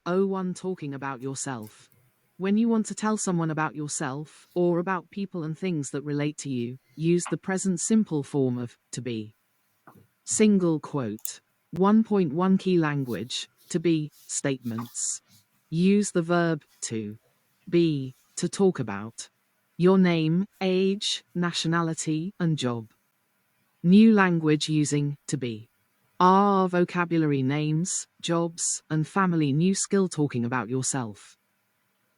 01 Talking about yourself. When you want to tell someone about yourself, or about people and things that relate to you, use the present simple form of to be. Single quote. 1.1 Key language. To be statements. Use the verb to be to talk about your name, age, nationality, and job. New language using to be. Are vocabulary names, jobs, and family. New skill talking about yourself.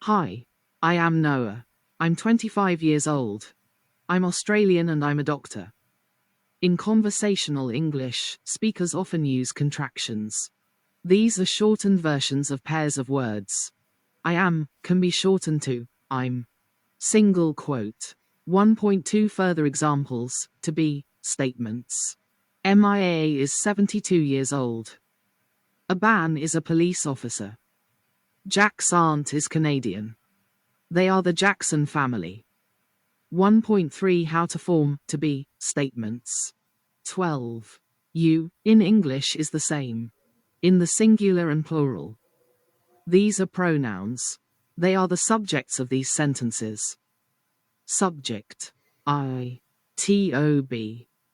Hi, I am Noah. I'm 25 years old. I'm Australian and I'm a doctor. In conversational English, speakers often use contractions. These are shortened versions of pairs of words. I am can be shortened to I'm. Single quote. 1.2 Further examples, to be, statements. MIA is 72 years old. Aban is a police officer. Jack's aunt is Canadian. They are the Jackson family. 1.3 How to form, to be, statements. 12. You, in English is the same. In the singular and plural. These are pronouns. They are the subjects of these sentences. Subject. I. TOB.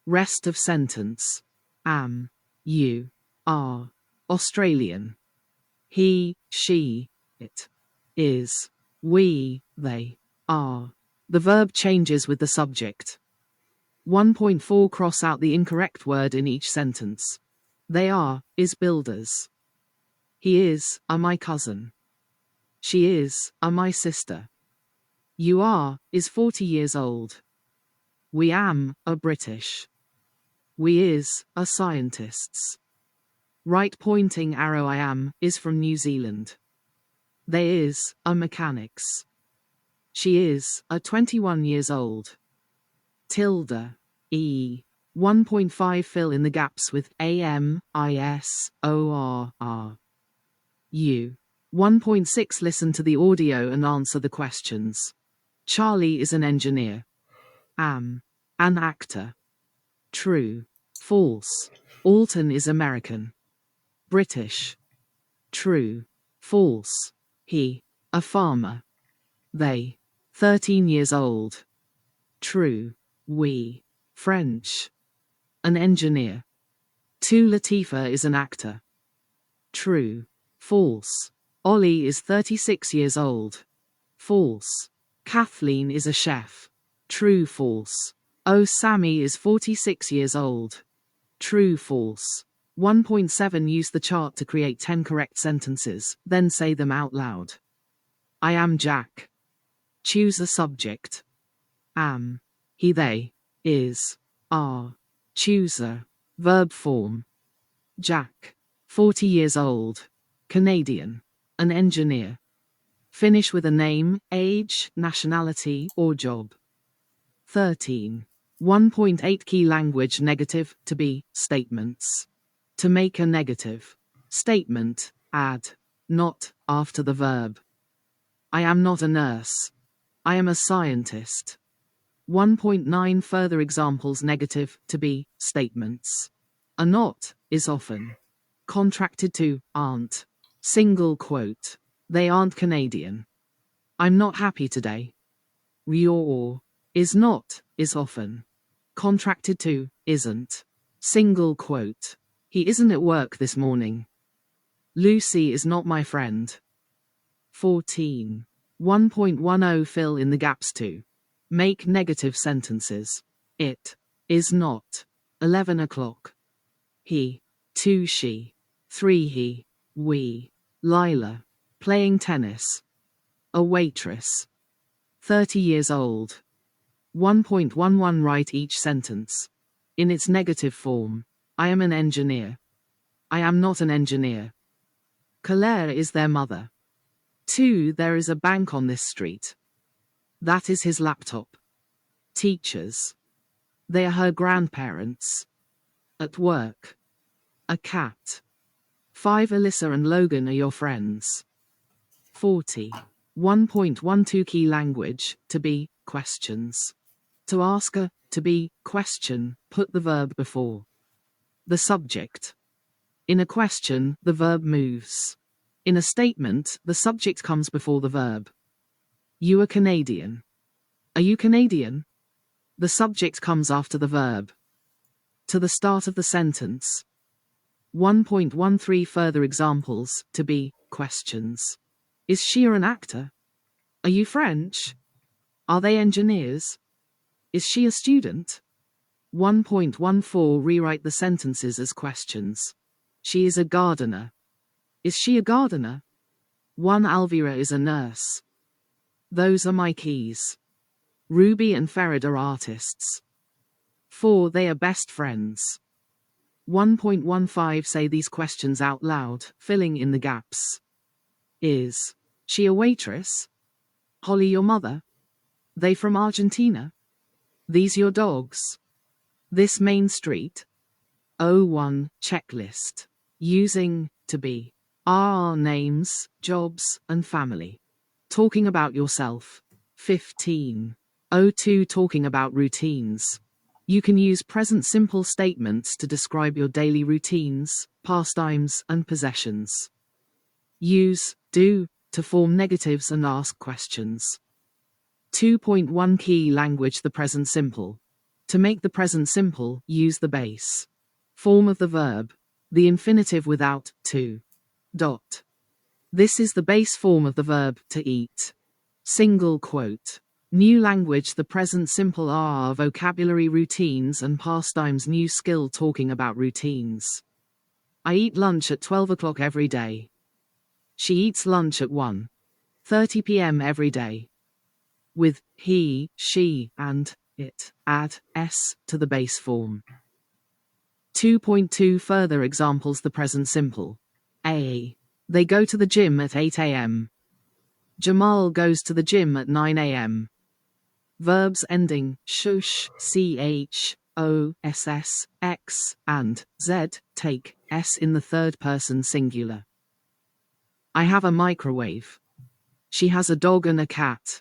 Rest of sentence. Am. You. Are. Australian. He, she, it. Is. We, they. Are. The verb changes with the subject. 1.4 Cross out the incorrect word in each sentence. They are, is builders. He is, are my cousin. She is, are my sister. You are, is 40 years old. We am, are British. We is, are scientists. Right pointing arrow I am, is from New Zealand. They is, are mechanics. She is, are 21 years old. Tilde, E. 1.5 Fill in the gaps with am, is, or, are. U. 1.6 Listen to the audio and answer the questions. Charlie is an engineer. Am. An actor. True. False. Alton is American. British. True. False. He. A farmer. They. 13 years old. True. We. French. An engineer. 2 Latifah is an actor. True. False. Ollie is 36 years old. False. Kathleen is a chef. True. False. Oh, Sammy is 46 years old. True. False. 1.7 Use the chart to create 10 correct sentences, then say them out loud. I am Jack. Choose a subject. Am. He, they. Is. Are. Choose a verb form. Jack. 40 years old. Canadian. An engineer. Finish with a name, age, nationality, or job. 13. 1.8 Key language negative, to be, statements. To make a negative statement, add not after the verb. I am not a nurse. I am a scientist. 1.9 Further examples negative, to be, statements. A not, is often. Contracted to, aren't. Single quote. They aren't Canadian. I'm not happy today. Your, is not, is often. Contracted to, isn't. Single quote. He isn't at work this morning. Lucy is not my friend. 14. 1.10 Fill in the gaps to make negative sentences. It is not 11 o'clock. He, 2 she, 3 he, we, Lila, playing tennis. A waitress. 30 years old. 1.11 Write each sentence in its negative form. I am an engineer. I am not an engineer. Claire is their mother. 2 There is a bank on this street. That is his laptop. Teachers. They are her grandparents. At work. A cat. 5 Alyssa and Logan are your friends. 40. 1.12 Key language, to be, questions. To ask a, to be, question, put the verb before the subject. In a question, the verb moves. In a statement, the subject comes before the verb. You are Canadian. Are you Canadian? The subject comes after the verb. To the start of the sentence. 1.13 Further examples, to be, questions. Is she an actor? Are you French? Are they engineers? Is she a student? 1.14 Rewrite the sentences as questions. She is a gardener. Is she a gardener? 1 Alvira is a nurse. Those are my keys. Ruby and Ferid are artists. 4 They are best friends. 1.15 Say these questions out loud, filling in the gaps. Is she a waitress? Holly your mother? They from Argentina? These your dogs? This Main Street? 01 Checklist. Using to be. Are names, jobs, and family. Talking about yourself. 15. 02 Talking about routines. You can use present simple statements to describe your daily routines, pastimes, and possessions. Use do to form negatives and ask questions. 2.1 Key language. The present simple. To make the present simple, use the base form of the verb, the infinitive without to. Dot. This is the base form of the verb to eat. Single quote. New language. The present simple are vocabulary, routines and pastimes. New skill. Talking about routines. I eat lunch at 12 o'clock every day. She eats lunch at 1:30 p.m. every day. With he, she, and it, add s to the base form. 2.2 Further examples. The present simple. A. They go to the gym at 8 a.m. Jamal goes to the gym at 9 a.m. Verbs ending shush, ch, o, ss, x, and z take s in the third person singular. I have a microwave. She has a dog and a cat.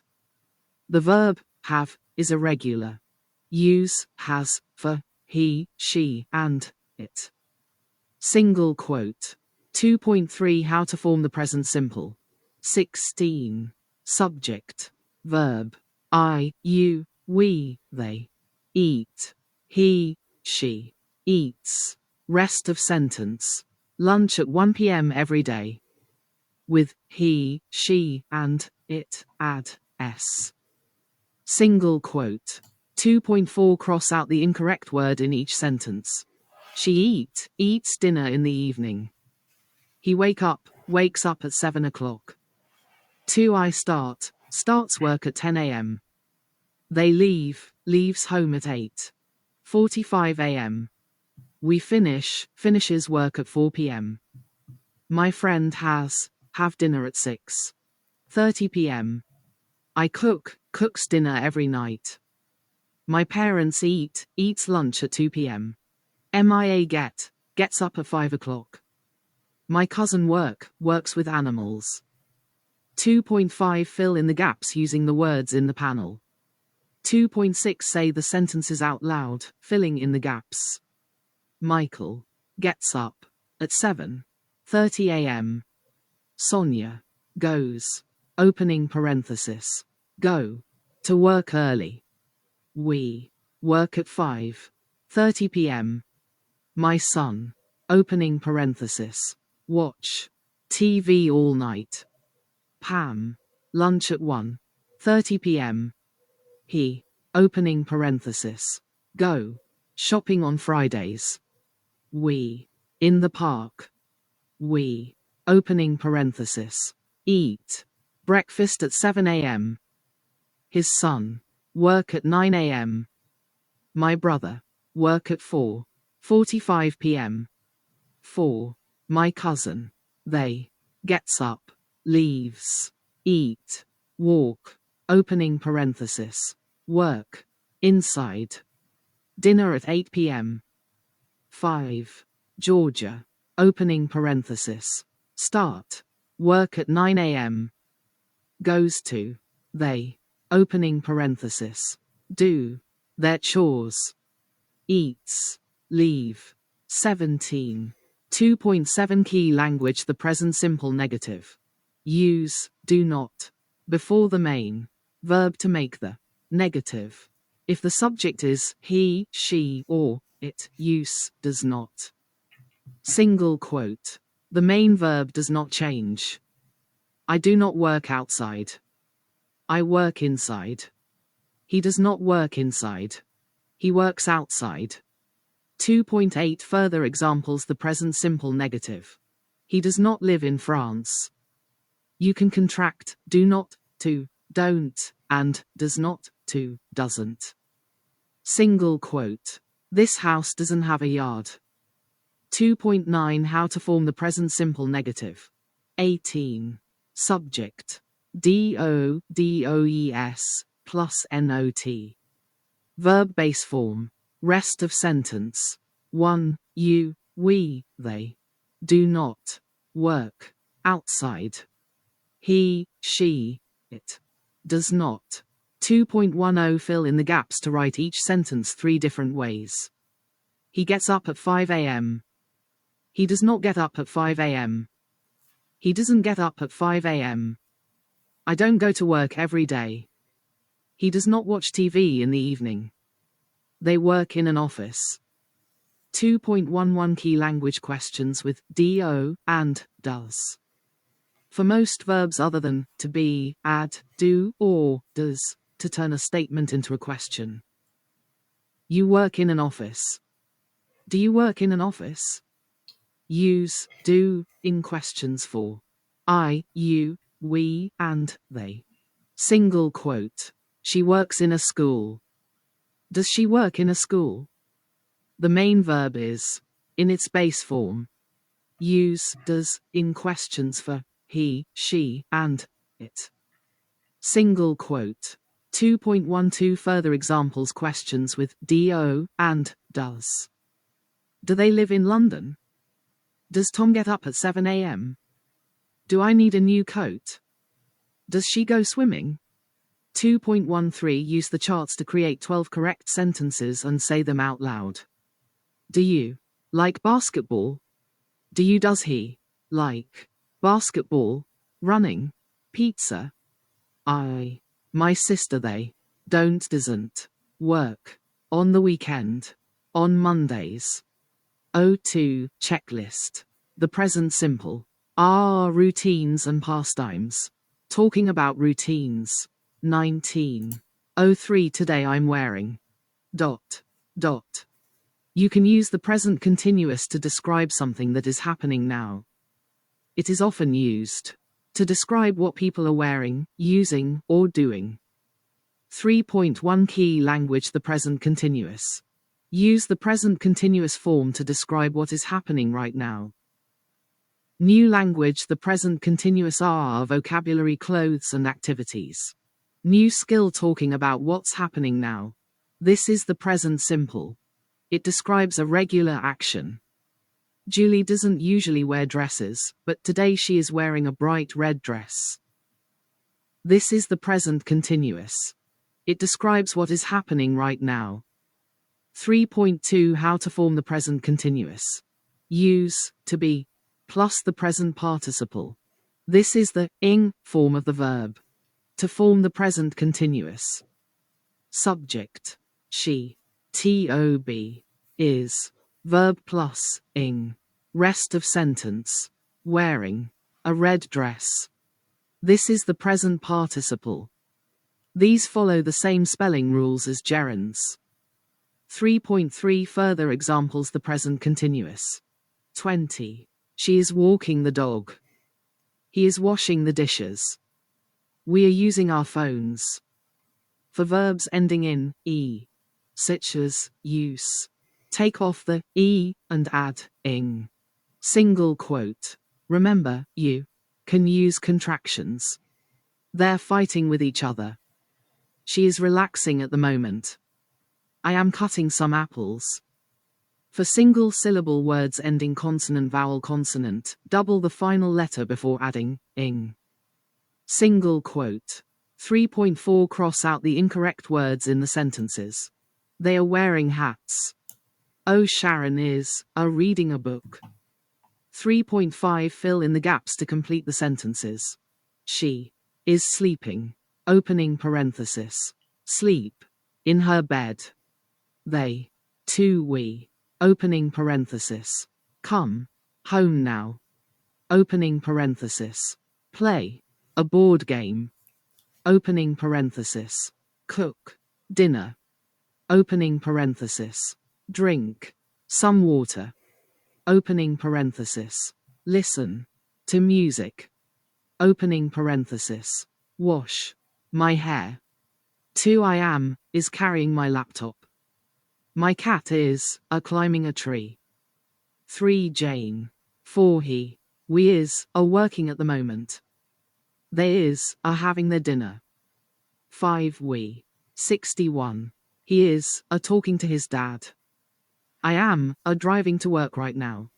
The verb have is irregular. Use has for he, she, and it. Single quote. 2.3 How to form the present simple. 16. Subject. Verb. I, you, we, they. Eat. He, she. Eats. Rest of sentence. Lunch at 1 p.m. every day. With he, she, and it, add s. Single quote. 2.4 Cross out the incorrect word in each sentence. She eats dinner in the evening. He wakes up at 7 o'clock. 2 I starts work at 10 a.m. They leaves home at 8:45 a.m. We finishes work at 4 p.m. My friend have dinner at 6:30 p.m. I cooks dinner every night. My parents eats lunch at 2 p.m. MIA gets up at 5 o'clock. My cousin works with animals. 2.5 Fill in the gaps using the words in the panel. 2.6 Say the sentences out loud, filling in the gaps. Michael gets up at 7:30 a.m. Sonia goes, opening parenthesis, go to work early. We work at 5:30 p.m. My son, opening parenthesis, watch TV all night. Pam, lunch at 1:30 p.m. He, opening parenthesis, go shopping on Fridays. We, in the park. We, opening parenthesis, eat breakfast at 7 a.m. His son, work at 9 a.m. My brother, work at 4:45 p.m. 4. My cousin, they, gets up, leaves, eat, walk, opening parenthesis, work, inside. Dinner at 8 p.m. 5. Georgia, opening parenthesis, start, work at 9 a.m. Goes to, they, opening parenthesis, do, their chores. Eats, leave. 17. 2.7 Key language. The present simple negative. Use do not before the main verb to make the negative. If the subject is he, she, or it, use does not. Single quote. The main verb does not change. I do not work outside. I work inside. He does not work inside. He works outside. 2.8 Further examples. The present simple negative. He does not live in France. You can contract do not to don't and does not to doesn't. Single quote. This house doesn't have a yard. 2.9 How to form the present simple negative. 18. Subject. DOES plus NOT. Verb base form. Rest of sentence. 1. You, we, they. Do not. Work. Outside. He, she, it. Does not. 2.10 Fill in the gaps to write each sentence 3 different ways. He gets up at 5 a.m. He does not get up at 5 a.m. He doesn't get up at 5 a.m. I don't go to work every day. He does not watch TV in the evening. They work in an office. 2.11 Key language questions with do and does. For most verbs other than to be, add do or does to turn a statement into a question. You work in an office. Do you work in an office? Use do in questions for I, you, we, and they. Single quote. She works in a school. Does she work in a school? The main verb is in its base form. Use does in questions for he, she, and it. Single quote. 2.12 Further examples. Questions with do and does. Do they live in London? Does Tom get up at 7 a.m.? Do I need a new coat? Does she go swimming? 2.13 Use the charts to create 12 correct sentences and say them out loud. Do you like basketball? Do you does he like basketball, running, pizza? I, my sister they don't doesn't work on the weekend, on Mondays. 02 Checklist. The present simple. Are routines and pastimes. Talking about routines. 19:03 Today I'm wearing. Dot. Dot. You can use the present continuous to describe something that is happening now. It is often used to describe what people are wearing, using, or doing. 3.1 Key language. The present continuous. Use the present continuous form to describe what is happening right now. New language. The present continuous are vocabulary, clothes, and activities. New skill. Talking about what's happening now. This is the present simple. It describes a regular action. Julie doesn't usually wear dresses, but today she is wearing a bright red dress. This is the present continuous. It describes what is happening right now. 3.2 How to form the present continuous. Use to be plus the present participle. This is the ing form of the verb. To form the present continuous. Subject. She. TOB. Is. Verb plus ing. Rest of sentence. Wearing. A red dress. This is the present participle. These follow the same spelling rules as gerunds. 3.3 Further examples. The present continuous. 20. She is walking the dog. He is washing the dishes. We are using our phones. For verbs ending in e, such as use, take off the e and add ing. Single quote. Remember, you can use contractions. They're fighting with each other. She is relaxing at the moment. I am cutting some apples. For single syllable words ending consonant vowel consonant, double the final letter before adding ing. Single quote. 3.4 Cross out the incorrect words in the sentences. They are wearing hats. Oh, Sharon is reading a book. 3.5 Fill in the gaps to complete the sentences. She is sleeping. Opening parenthesis. Sleep. In her bed. They. We. Opening parenthesis. Come. Home now. Opening parenthesis. Play. A board game. Opening parenthesis. Cook. Dinner. Opening parenthesis. Drink. Some water. Opening parenthesis. Listen. To music. Opening parenthesis. Wash. My hair. 2 I am, is carrying my laptop. My cat is, climbing a tree. 3 Jane. 4 he. We is, are working at the moment. They is, are having their dinner. 5 we. 61. He is, are talking to his dad. I am, are driving to work right now.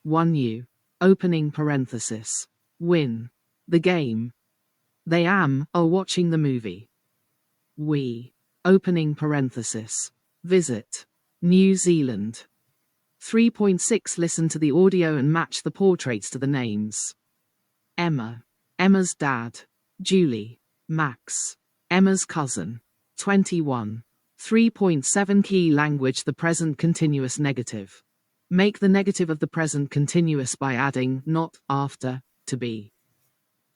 1 you. Opening parenthesis. Win. The game. They am, are watching the movie. We. Opening parenthesis. Visit. New Zealand. 3.6 Listen to the audio and match the portraits to the names. Emma. Emma's dad. Julie. Max. Emma's cousin. 21. 3.7 Key language the present continuous negative. Make the negative of the present continuous by adding not after to be.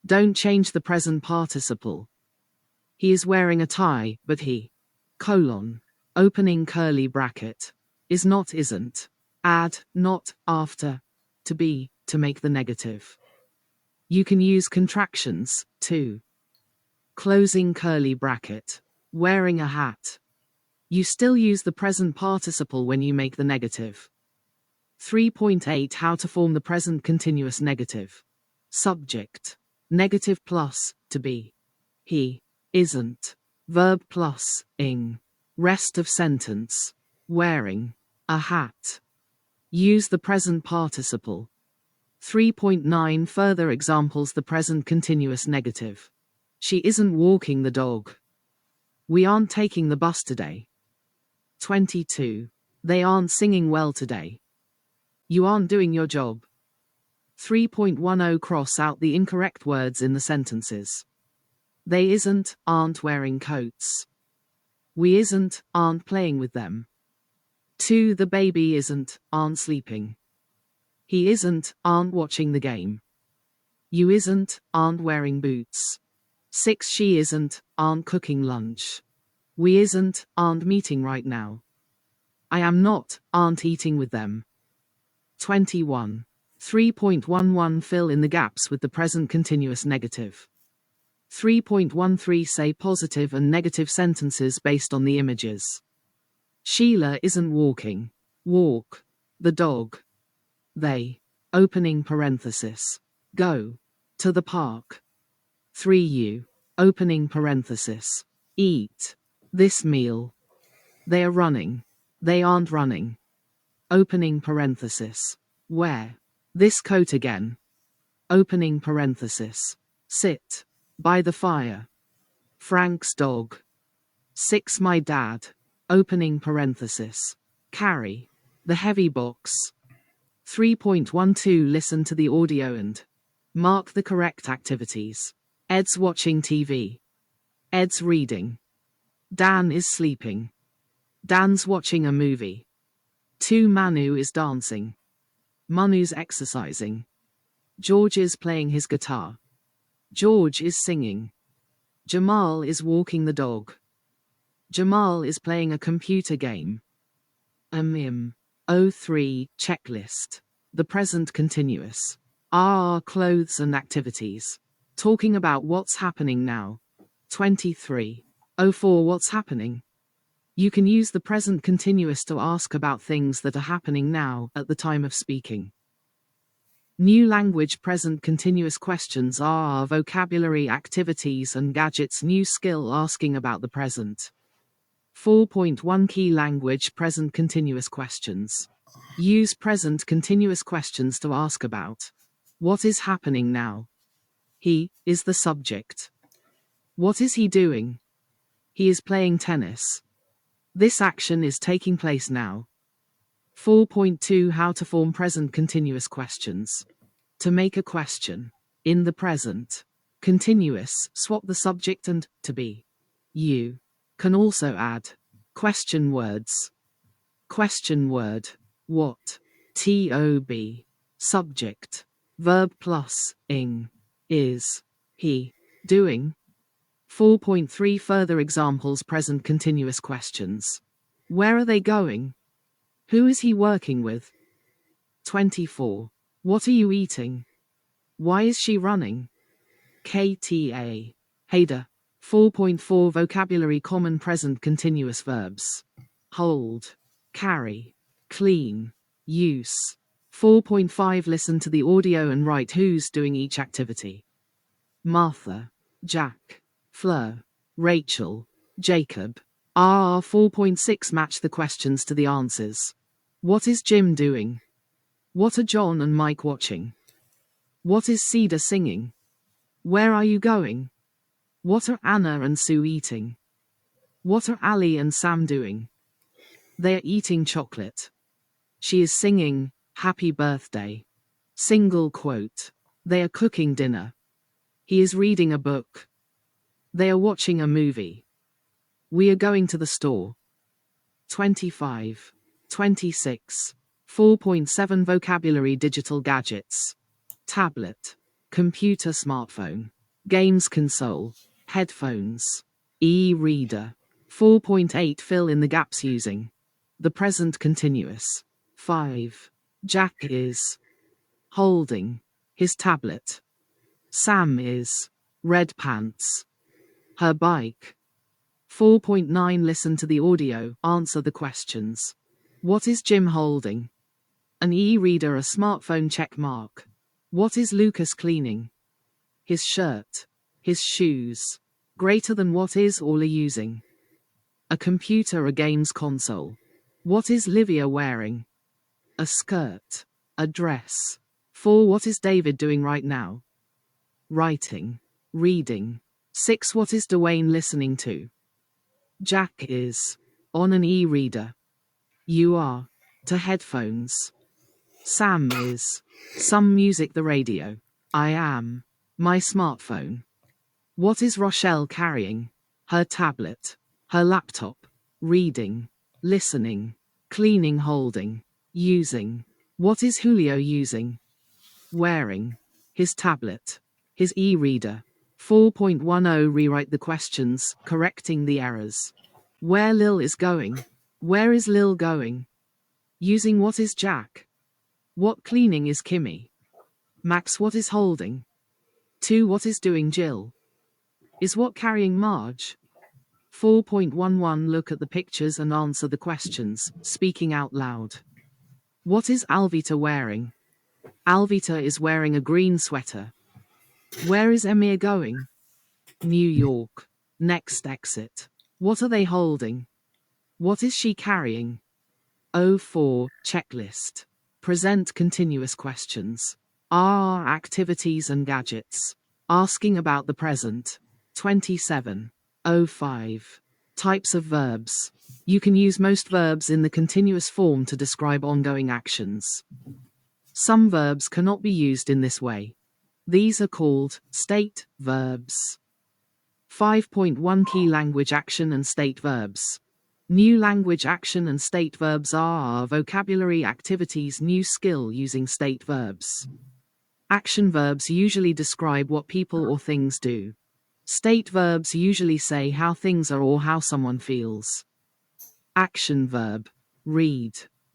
Don't change the present participle. He is wearing a tie, but he, opening curly bracket, is not isn't. Add not after to be to make the negative. You can use contractions to. Closing curly bracket. Wearing a hat. You still use the present participle when you make the negative. 3.8 How to form the present continuous negative. Subject. Negative plus, to be. He isn't. Verb plus, ing. Rest of sentence. Wearing a hat. Use the present participle. 3.9 Further examples the present continuous negative. She isn't walking the dog. We aren't taking the bus today. 22. They aren't singing well today. You aren't doing your job. 3.10 Cross out the incorrect words in the sentences. They isn't, aren't wearing coats. We isn't, aren't playing with them. 2. The baby isn't, aren't sleeping. He isn't, aren't watching the game. You isn't, aren't wearing boots. 6. She isn't, aren't cooking lunch. We isn't, aren't meeting right now. I am not, aren't eating with them. 21. 3.11 Fill in the gaps with the present continuous negative. 3.13 Say positive and negative sentences based on the images. Sheila isn't walking. Walk. The dog. They. Opening parenthesis. Go. To the park. 3 You. Opening parenthesis. Eat. This meal. They are running. They aren't running. Opening parenthesis. Wear. This coat again. Opening parenthesis. Sit. By the fire. Frank's dog. 6 My dad. Opening parenthesis. Carry. The heavy box. 3.12 Listen to the audio and mark the correct activities. Ed's watching TV. Ed's reading. Dan is sleeping. Dan's watching a movie. 2 Manu is dancing. Manu's exercising. George is playing his guitar. George is singing. Jamal is walking the dog. Jamal is playing a computer game. Amim. 03 Checklist. The present continuous. Are clothes and activities. Talking about what's happening now. 23. 04 What's happening? You can use the present continuous to ask about things that are happening now at the time of speaking. New language present continuous questions are vocabulary, activities, and gadgets. New skill asking about the present. 4.1 Key language present continuous questions. Use present continuous questions to ask about what is happening now. He is the subject. What is he doing? He is playing tennis. This action is taking place now. 4.2 How to form present continuous questions. To make a question. In the present continuous, swap the subject and to be. You can also add question words. Question word. What? TOB. Subject. Verb plus ing. Is he doing? 4.3 Further examples. Present continuous questions. Where are they going? Who is he working with? 24. What are you eating? Why is she running? KTA. Hader. 4.4 Vocabulary. Common present continuous verbs. Hold. Carry. Clean. Use. 4.5 Listen to the audio and write who's doing each activity. Martha. Jack. Fleur. Rachel. Jacob. 4.6 Match the questions to the answers. What is Jim doing? What are John and Mike watching? What is Cedar singing? Where are you going? What are Anna and Sue eating? What are Ali and Sam doing? They are eating chocolate. She is singing, Happy Birthday. Single quote. They are cooking dinner. He is reading a book. They are watching a movie. We are going to the store. 25. 26. 4.7 Vocabulary. Digital gadgets. Tablet. Computer, smartphone. Games console. Headphones. E-reader. 4.8 Fill in the gaps using the present continuous. 5. Jack is holding his tablet. Sam is red pants. Her bike. 4.9 Listen to the audio, answer the questions. What is Jim holding? An e-reader, a smartphone, check mark. What is Lucas cleaning? His shirt. His shoes. Greater than what is all are using. A computer, a games console. What is Livia wearing? A skirt. A dress. 4. What is David doing right now? Writing. Reading. 6. What is Dwayne listening to? Jack is on an e-reader. You are to headphones. Sam is some music, the radio. I am my smartphone. What is Rochelle carrying? Her tablet. Her laptop. Reading. Listening. Cleaning, holding. Using. What is Julio using? Wearing. His tablet. His e-reader. 4.10 Rewrite the questions, correcting the errors. Where Lil is going. Where is Lil going? Using what is Jack? What cleaning is Kimmy? Max, what is holding? 2. What is doing Jill? Is what carrying Marge? 4.11 Look at the pictures and answer the questions, speaking out loud. What is Alvita wearing? Alvita is wearing a green sweater. Where is Emir going? New York. Next exit. What are they holding? What is she carrying? 04 Checklist. Present continuous questions. Are activities and gadgets. Asking about the present. 27. 05. Types of verbs. You can use most verbs in the continuous form to describe ongoing actions. Some verbs cannot be used in this way. These are called state verbs. 5.1 Key language action and state verbs. New language action and state verbs are vocabulary activities, new skill using state verbs. Action verbs usually describe what people or things do. State verbs usually say how things are or how someone feels. Action verb. Read.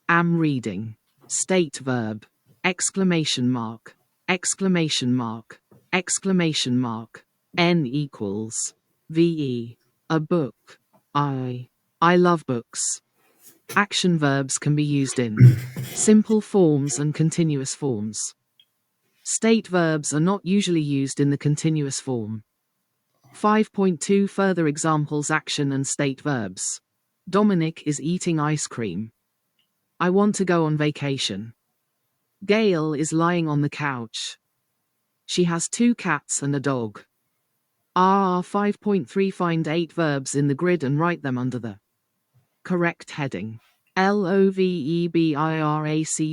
Am reading. State verb. Exclamation mark. Exclamation mark. Exclamation mark. N equals. VE. A book. I love books. Action verbs can be used in simple forms and continuous forms. State verbs are not usually used in the continuous form. 5.2 Further examples. Action and state verbs. Dominic is eating ice cream. I want to go on vacation. Gail is lying on the couch. She has 2 cats and a dog. 5.3 Find 8 verbs in the grid and write them under the correct heading. LOVEBIRAC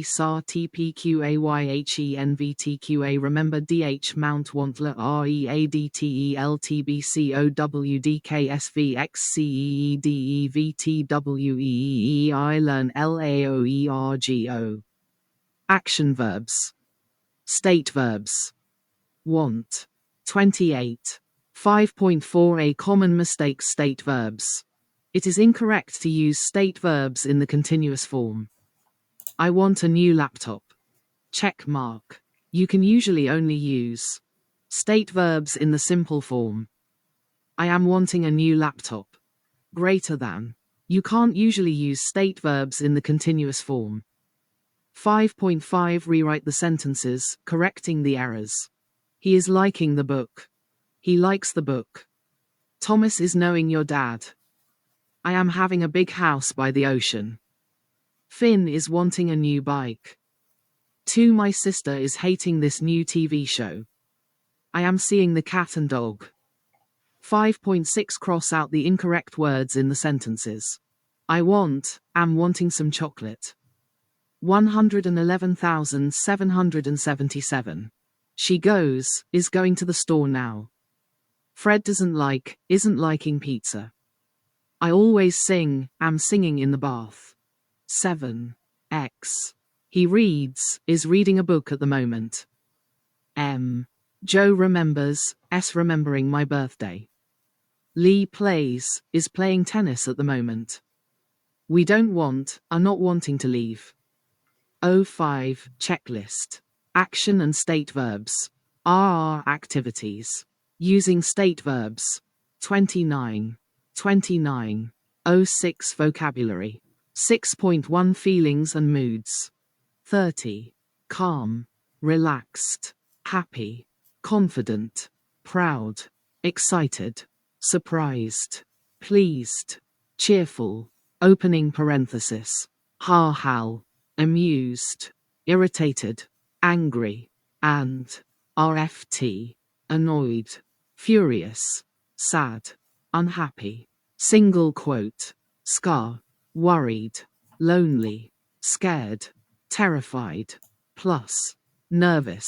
SAR TPQAYHENVTQA Remember DH Mount Wantler READTELTBCOWDKSVXCEEDEVTWEEI Learn LAOERGO. Action verbs. State verbs. Want. 28. 5.4 A common mistake state verbs. It is incorrect to use state verbs in the continuous form. I want a new laptop. Check mark. You can usually only use state verbs in the simple form. I am wanting a new laptop. Greater than. You can't usually use state verbs in the continuous form. 5.5 Rewrite the sentences, correcting the errors. He is liking the book. He likes the book. Thomas is knowing your dad. I am having a big house by the ocean. Finn is wanting a new bike. 2 My sister is hating this new TV show. I am seeing the cat and dog. 5.6 Cross out the incorrect words in the sentences. I am wanting some chocolate. 111,777. She is going to the store now. Fred isn't liking pizza. I always am singing in the bath. 7. X. He is reading a book at the moment. M. Joe remembers, remembering my birthday. Lee is playing tennis at the moment. We are not wanting to leave. 05. Checklist. Action and state verbs. Are activities. Using state verbs. 29. 06 Vocabulary. 6.1 Feelings and moods. 30. Calm. Relaxed. Happy. Confident. Proud. Excited. Surprised. Pleased. Cheerful. Opening parenthesis. Hal. Amused. Irritated. Angry. And. RFT. Annoyed. Furious. Sad. Unhappy. Single quote. Scar. Worried. Lonely. Scared. Terrified. Plus. Nervous.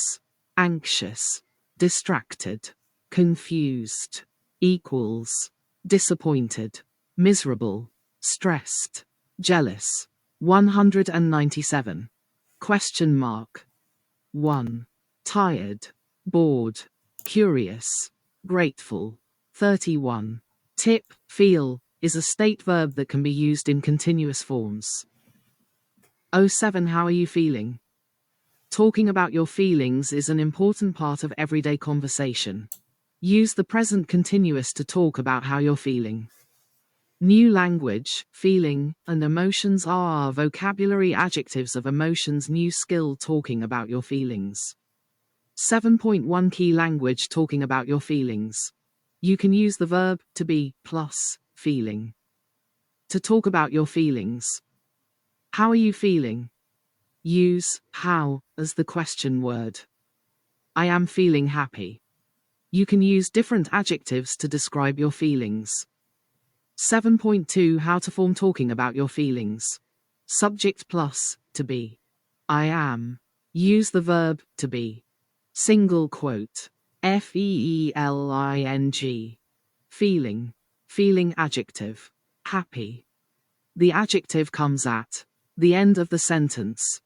Anxious. Distracted. Confused. Equals. Disappointed. Miserable. Stressed. Jealous. 197. Question mark. 1. Tired. Bored. Curious. Grateful. 31. Tip, feel, is a state verb that can be used in continuous forms. 07 How are you feeling? Talking about your feelings is an important part of everyday conversation. Use the present continuous to talk about how you're feeling. New language, feeling, and emotions are vocabulary adjectives of emotions. New skill talking about your feelings. 7.1 Key language talking about your feelings. You can use the verb to be plus feeling to talk about your feelings. How are you feeling? Use how as the question word. I am feeling happy. You can use different adjectives to describe your feelings. 7.2 How to form talking about your feelings. Subject plus to be. I am. Use the verb to be. Single quote. FEELING. Feeling. Feeling adjective. Happy. The adjective comes at the end of the sentence.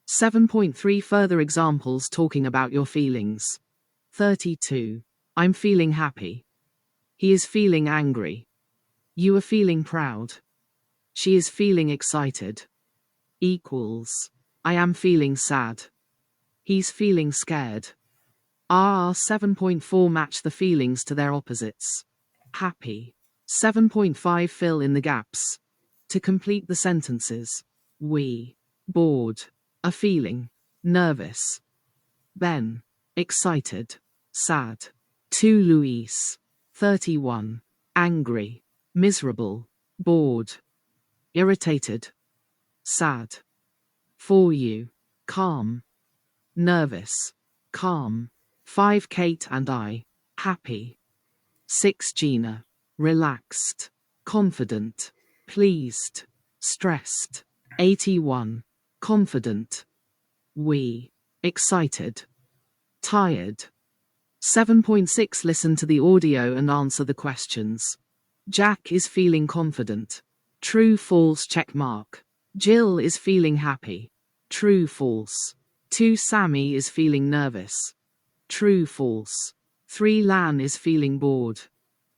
7.3 Further examples talking about your feelings. 32. I'm feeling happy. He is feeling angry. You are feeling proud. She is feeling excited. Equals. I am feeling sad. He's feeling scared. 7.4 Match the feelings to their opposites. Happy. 7.5 Fill in the gaps. To complete the sentences. We. Bored. A feeling. Nervous. Ben. Excited. Sad. 2 Luis. 31. Angry. Miserable. Bored. Irritated. Sad. 4 You. Calm. Nervous. Calm. 5 Kate and I. Happy. 6 Gina. Relaxed. Confident. Pleased. stressed. 81. Confident. We. Excited. Tired. 7.6 Listen to the audio and answer the questions. Jack is feeling confident. True, false, check mark. Jill is feeling happy. True, false. 2 Sammy is feeling nervous. True, false. 3 Lan is feeling bored.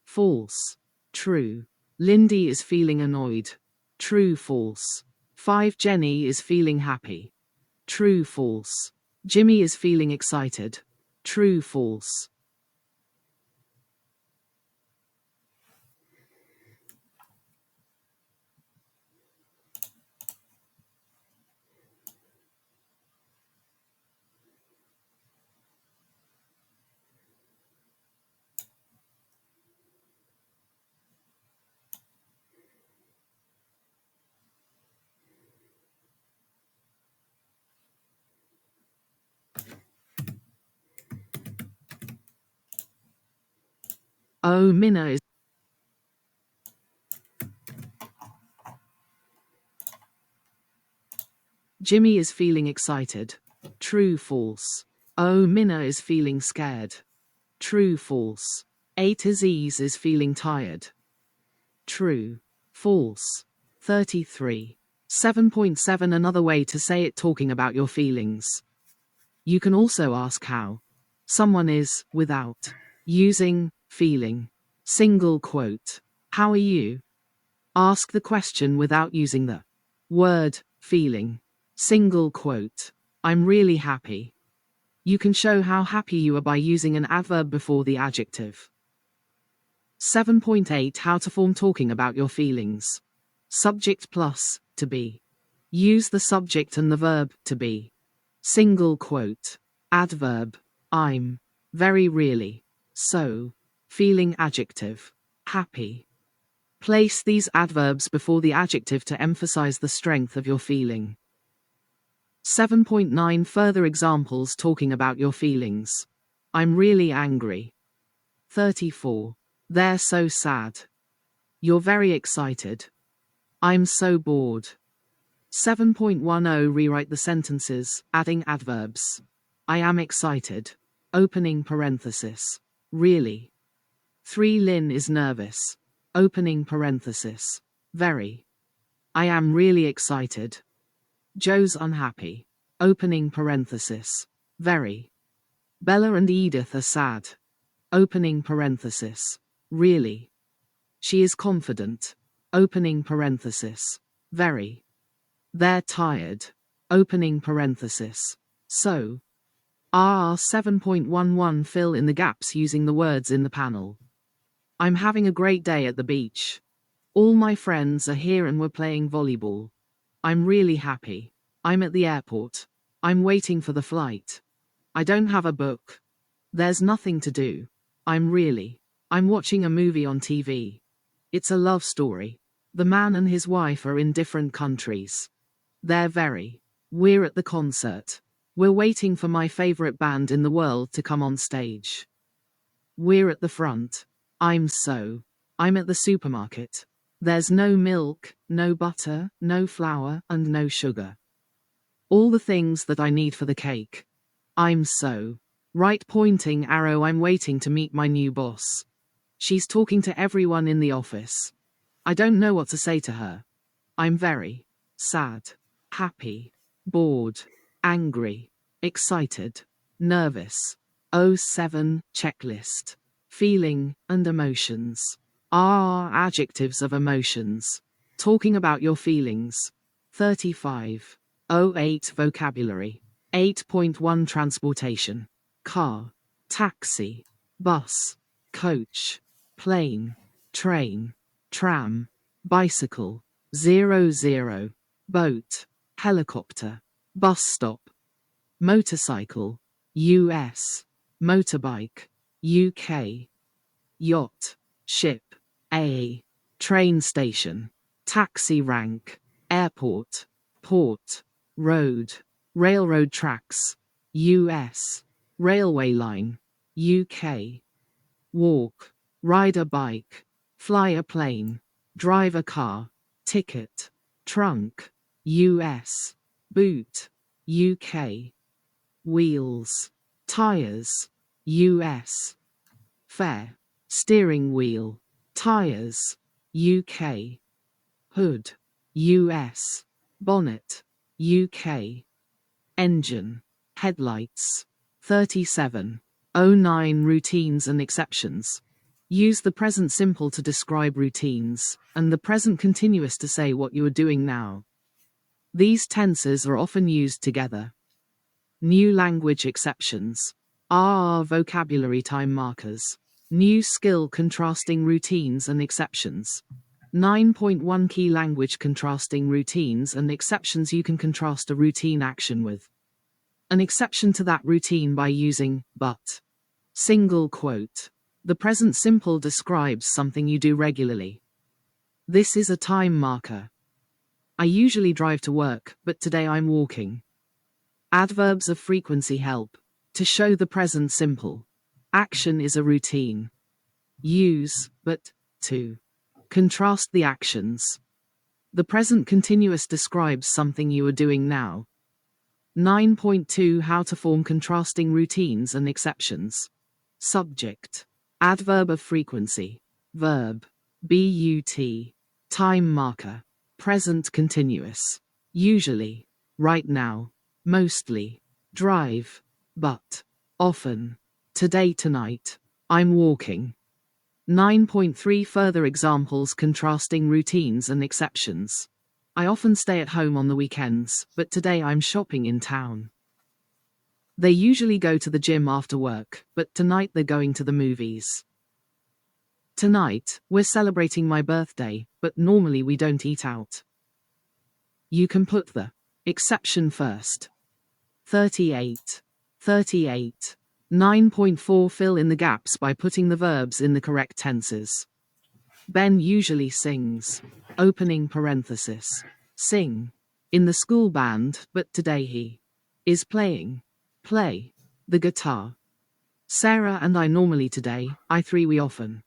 False. True. Lindy is feeling annoyed. True, false. 5 Jenny is feeling happy. True, false. Jimmy is feeling excited. True, false. Oh, Minna is. Jimmy is feeling excited. True, false. Oh, Minna is feeling scared. True, false. 8 Aziz is feeling tired. True. False. 33. 7.7 Another way to say it, talking about your feelings. You can also ask how someone is without using feeling. Single quote. How are you? Ask the question without using the word feeling. Single quote. I'm really happy. You can show how happy you are by using an adverb before the adjective. 7.8 How to form talking about your feelings. Subject plus to be. Use the subject and the verb to be. Single quote. Adverb. I'm very, really. So. Feeling adjective. Happy. Place these adverbs before the adjective to emphasize the strength of your feeling. 7.9 Further examples talking about your feelings. I'm really angry. 34. They're so sad. You're very excited. I'm so bored. 7.10 Rewrite the sentences, adding adverbs. I am excited. Opening parenthesis. Really. 3 Lynn is nervous. Opening parenthesis. Very. I am really excited. Joe's unhappy. Opening parenthesis. Very. Bella and Edith are sad. Opening parenthesis. Really. She is confident. Opening parenthesis. Very. They're tired. Opening parenthesis. So. 7.11 Fill in the gaps using the words in the panel. I'm having a great day at the beach. All my friends are here and we're playing volleyball. I'm really happy. I'm at the airport. I'm waiting for the flight. I don't have a book. There's nothing to do. I'm watching a movie on TV. It's a love story. The man and his wife are in different countries. We're at the concert. We're waiting for my favorite band in the world to come on stage. We're at the front. I'm at the supermarket. There's no milk, no butter, no flour, and no sugar. All the things that I need for the cake. Right pointing arrow. I'm waiting to meet my new boss. She's talking to everyone in the office. I don't know what to say to her. I'm very sad, happy, bored, angry, excited, nervous. 07 Checklist. Feeling and emotions. Adjectives of emotions. Talking about your feelings. 35. 08 Vocabulary. 8.1 Transportation. Car. Taxi. Bus. Coach. Plane. Train. Tram. Bicycle. 00. Boat. Helicopter. Bus stop. Motorcycle. US. Motorbike. UK. Yacht. Ship. Train station. Taxi rank. Airport. Port. Road. Railroad tracks. US. Railway line. UK. Walk. Ride a bike. Fly a plane. Drive a car. Ticket. trunk, US, boot, UK, wheels, tires, US, fair, steering wheel, tires, UK, hood, US, bonnet, UK, engine, headlights. 3709 Routines and exceptions. Use the present simple to describe routines, and the present continuous to say what you are doing now. These tenses are often used together. New language exceptions. Are vocabulary time markers. New skill contrasting routines and exceptions. 9.1 Key language contrasting routines and exceptions. You can contrast a routine action with an exception to that routine by using but. Single quote. The present simple describes something you do regularly. This is a time marker. I usually drive to work, but today I'm walking. Adverbs of frequency help to show the present simple. Action is a routine. Use but to contrast the actions. The present continuous describes something you are doing now. 9.2 How to form contrasting routines and exceptions. Subject. Adverb of frequency. Verb. But. Time marker. Present continuous. Usually. Right now. Mostly. Drive. But. Often. Today, tonight. I'm walking. 9.3 Further examples contrasting routines and exceptions. I often stay at home on the weekends, but today I'm shopping in town. They usually go to the gym after work, but tonight they're going to the movies. Tonight, we're celebrating my birthday, but normally we don't eat out. You can put the exception first. 38. 9.4 Fill in the gaps by putting the verbs in the correct tenses. Ben usually sings. Opening parenthesis. Sing. In the school band, but today he is playing. Play. The guitar. Sarah and I normally today, we often.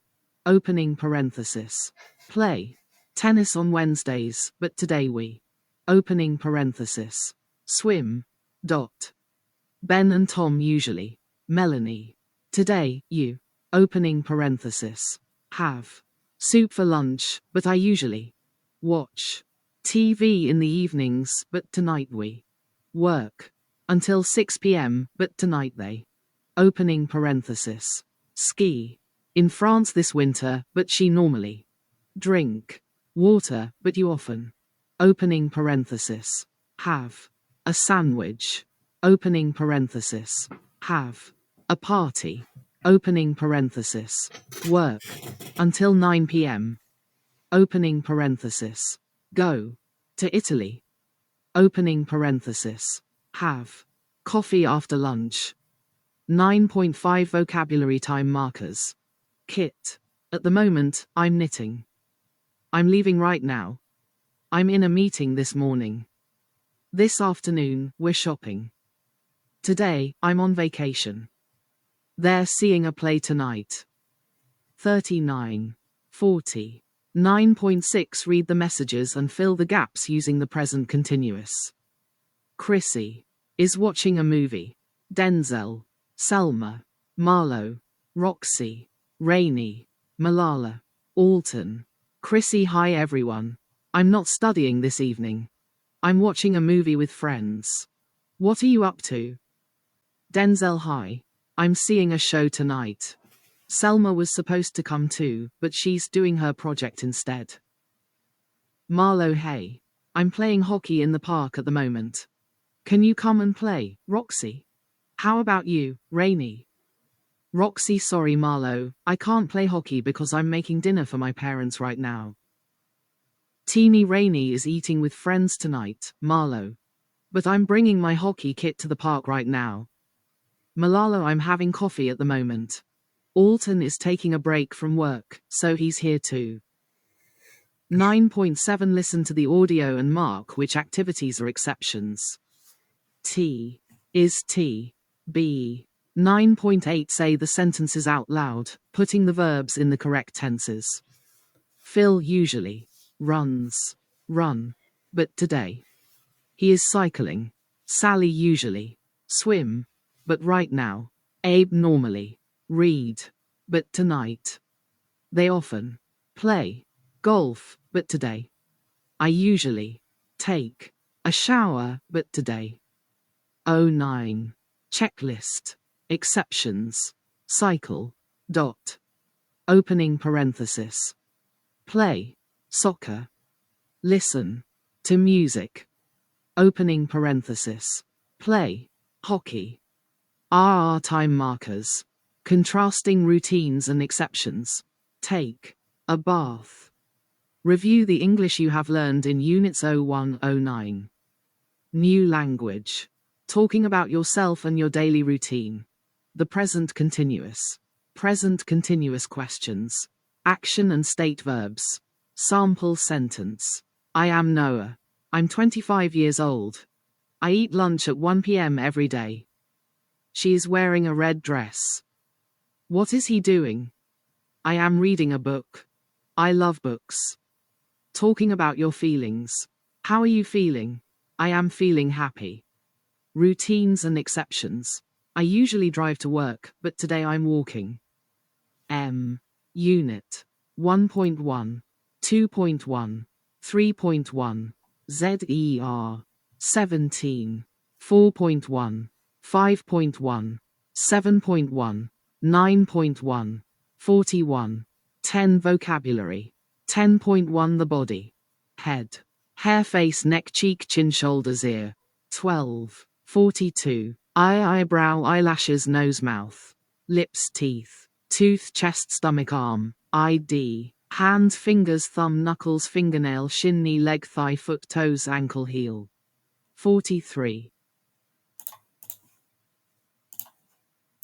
Opening parenthesis. Play. Tennis on Wednesdays, but today we. Opening parenthesis. Swim. Dot. Ben and Tom usually. Melanie. Today, you. Opening parenthesis. Have. Soup for lunch, but I usually. Watch. TV in the evenings, but tonight we. Work. Until 6 p.m., but tonight they. Opening parenthesis. Ski. In France this winter, but she normally. Drink. Water, but you often. Opening parenthesis. Have. A sandwich. Opening parenthesis. Have. A party. Opening parenthesis. Work. Until 9 p.m. Opening parenthesis. Go. To Italy. Opening parenthesis. Have. Coffee after lunch. 9.5 Vocabulary time markers. Kit. At the moment, I'm knitting. I'm leaving right now. I'm in a meeting this morning. This afternoon, we're shopping. Today, I'm on vacation. They're seeing a play tonight. 39. 40. 9.6 Read the messages and fill the gaps using the present continuous. Chrissy is watching a movie. Denzel, Selma, Marlo, Roxy, Rainey, Malala, Alton. Chrissy Hi everyone. I'm not studying this evening. I'm watching a movie with friends. What are you up to? Denzel Hi. I'm seeing a show tonight. Selma was supposed to come too, but she's doing her project instead. Marlo Hey. I'm playing hockey in the park at the moment. Can you come and play, Roxy? How about you, Rainey? Roxy Sorry Marlo, I can't play hockey because I'm making dinner for my parents right now. Teeny Rainey is eating with friends tonight, Marlo. But I'm bringing my hockey kit to the park right now. Malala I'm having coffee at the moment. Alton is taking a break from work, so he's here too. 9.7 Listen to the audio and mark which activities are exceptions. T. Is T. Be. 9.8 Say the sentences out loud, putting the verbs in the correct tenses. Phil usually. Runs. Run. but today. He is cycling. Sally usually. Swim, but right now. Abe normally. Read, but tonight. They often. Play. Golf, but today. I usually. Take. A shower, but today. Oh 09. Checklist. Exceptions. Cycle. Dot. Opening parenthesis. Play. Soccer. Listen. To music. Opening parenthesis. Play. Hockey. RR time markers. Contrasting routines and exceptions. Take. A bath. Review the English you have learned in Units 01-09. New language. Talking about yourself and your daily routine. The present continuous. Present continuous questions. Action and state verbs. Sample sentence. I am Noah. I'm 25 years old. I eat lunch at 1 p.m. every day. She is wearing a red dress. What is he doing? I am reading a book. I love books. Talking about your feelings. How are you feeling? I am feeling happy. Routines and exceptions. I usually drive to work, but today I'm walking. Unit 1.1, 2.1, 3.1, ZER 17, 4.1, 5.1, 7.1, 9.1, 41, 10 vocabulary, 10.1 the body, head, hair, face, neck, cheek, chin, shoulders, ear, 12, 42, eye, eyebrow, eyelashes, nose, mouth, lips, teeth, tooth, chest, stomach, arm, ID, hand, fingers, thumb, knuckles, fingernail, shin, knee, leg, thigh, foot, toes, ankle, heel. 43.